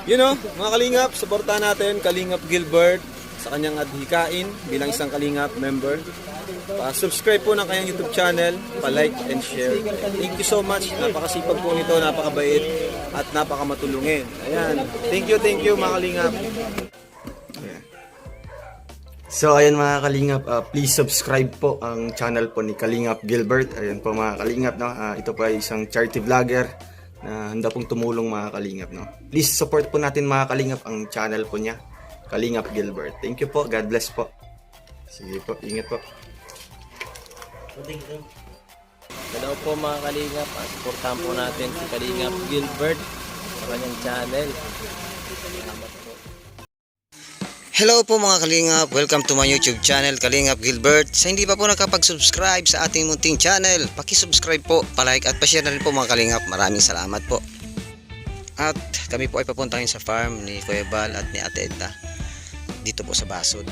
You know, mga kalingap, supportahan natin Kalingap Gilbert sa kanyang adhikain bilang isang Kalingap member. Pa-subscribe po ng kanyang YouTube channel, pa-like and share. Thank you so much. Napakasipag po nito, napakabait at napakamatulungin. Ayan. Thank you mga Kalingap. So ayan mga Kalingap, please subscribe po ang channel po ni Kalingap Gilbert. Ayan po mga Kalingap, no? Ito po ay isang charity vlogger na handa pong tumulong mga Kalingap, no? Please support po natin mga Kalingap ang channel po niya, Kalingap Gilbert. Thank you po, God bless po. Sige po, ingat po. Hello po mga Kalingap, supportahan po natin si Kalingap Gilbert sa kanyang channel. Salamat po. Hello po mga Kalingap, welcome to my YouTube channel Kalingap Gilbert. Sa hindi pa po nakapag-subscribe sa ating munting channel, paki-subscribe po, palike at pa-share na rin po mga Kalingap. Maraming salamat po. At kami po ay papuntahin sa farm ni Kuya Bal at ni Ate Edna dito po sa Basod.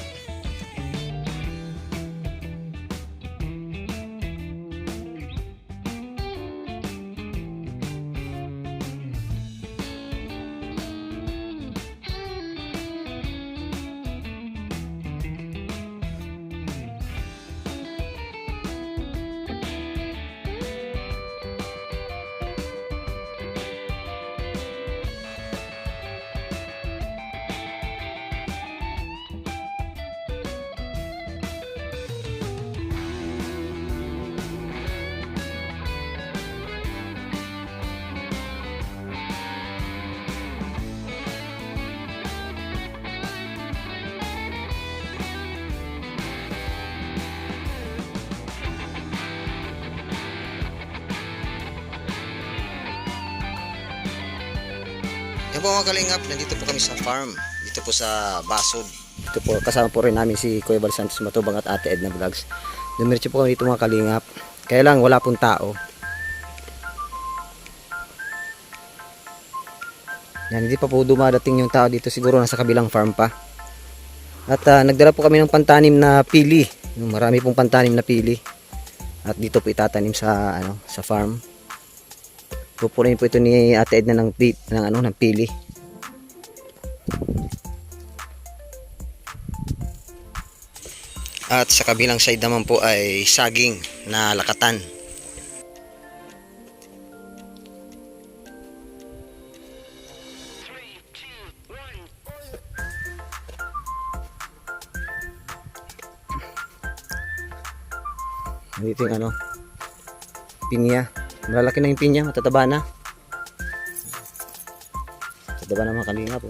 Yan po mga Kalingap, nandito po kami sa farm, dito po sa Basod. Dito po, kasama po rin namin si Kuya Bal Santos Matubang at Ate Edna Vlogs. Dumiretso po kami dito mga Kalingap, kaya lang wala pong tao. Yan, hindi pa po dumadating yung tao dito, siguro nasa kabilang farm pa. At nagdala po kami ng pantanim na pili, marami pong pantanim na pili. At dito po itatanim sa, sa farm. Pupunin po ito ni Ate Edna ng pili. At sa kabilang side naman po ay saging na lakatan. Dito yung pinya. Malalaki na yung pinya, matataba na. Matataba na mga Kalingap.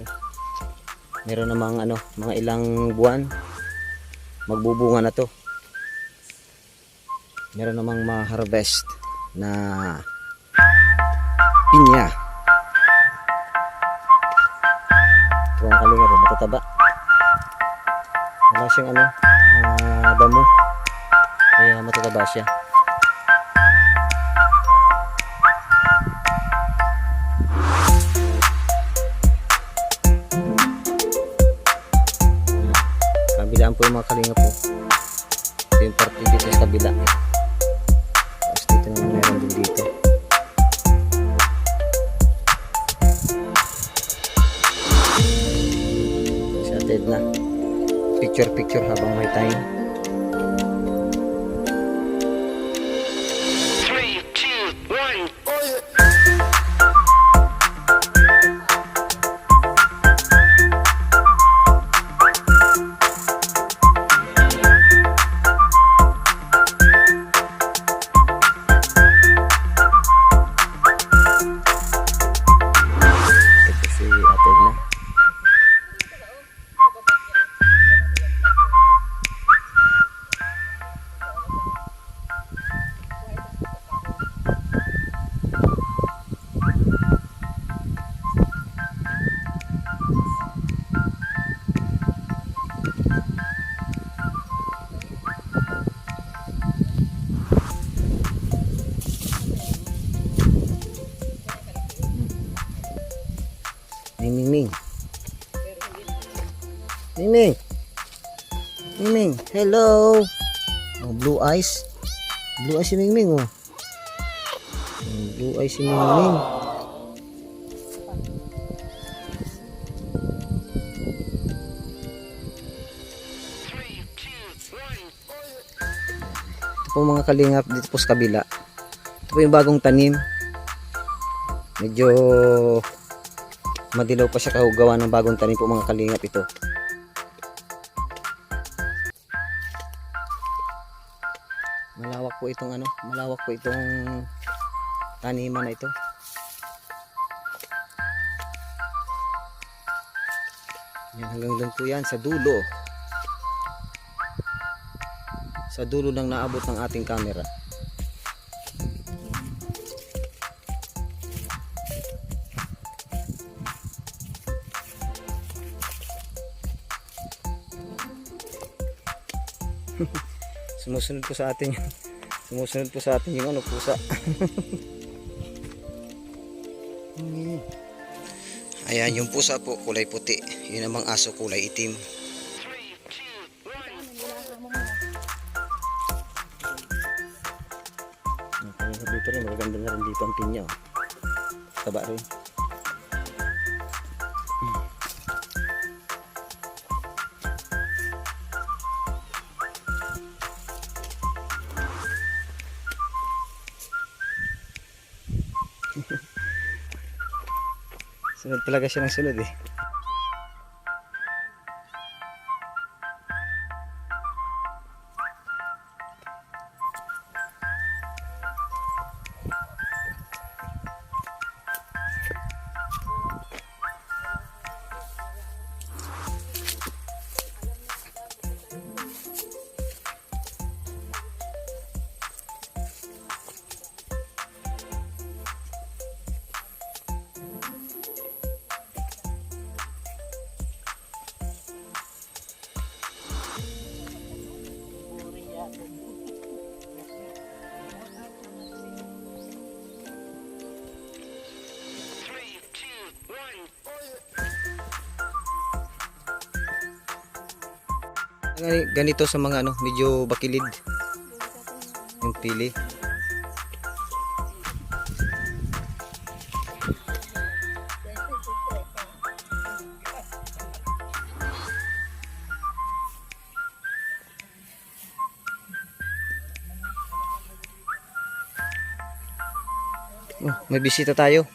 Meron namang mga ilang buwan magbubunga na to. Meron namang ma-harvest na pinya. Ito mga Kalingap, matataba. Wala siyang damo. Kaya matataba siya. Kabilaan po yung mga Kalingap po. Ito yung parte dito sa kabila. Tapos dito naman meron din dito. Si Ate Edna, picture habang may time. Ming. Ming, hello. Oh, blue eyes. Blue eyes si Ming, oh. Blue eyes si Ming. Ito po mga kalingap, dito po sa kabila. Ito po yung bagong tanim. Medyo madilaw pa siya kahugawa ng bagong tanim po mga kalingap ito. Malawak po itong taniman na ito. Yan, hanggang doon po yan sa dulo. Sa dulo lang naabot ng ating camera. Sumusunod po sa atin yung ano, pusa. Ayan, yung pusa po kulay puti. Yun namang aso kulay itim. Dito rin, maganda na rin dito ang pinya. Taba rin. Sunod talaga siya ng sunod eh. Ganito sa mga ano, medyo bakilid yung pili. Oh, may bisita tayo.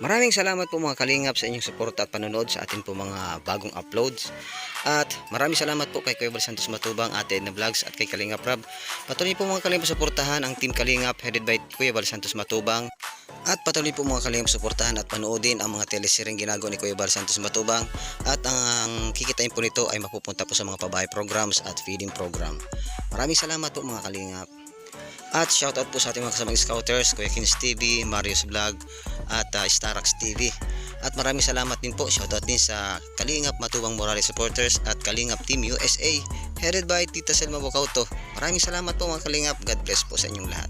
Maraming salamat po mga kalingap sa inyong suporta at panonood sa atin po mga bagong uploads. At maraming salamat po kay Kuya Bal Santos Matubang, Ate Edna Vlogs at kay Kalingap Rab. Patuloy po mga kalingap suportahan ang Team Kalingap headed by Kuya Bal Santos Matubang. At patuloy po mga kalingap suportahan at panoodin ang mga teleseryeng ginagawa ni Kuya Bal Santos Matubang. At ang kikitain po nito ay mapupunta po sa mga pabahay programs at feeding program. Maraming salamat po mga kalingap. At shoutout po sa ating mga kasamang scouters, Kuya Kins TV, Marius Vlog, at Starax TV. At maraming salamat din po, shoutout din sa Kalingap Matubang Morales Supporters at Kalingap Team USA, headed by Tita Selma Bocauto. Maraming salamat po mga Kalingap, God bless po sa inyong lahat.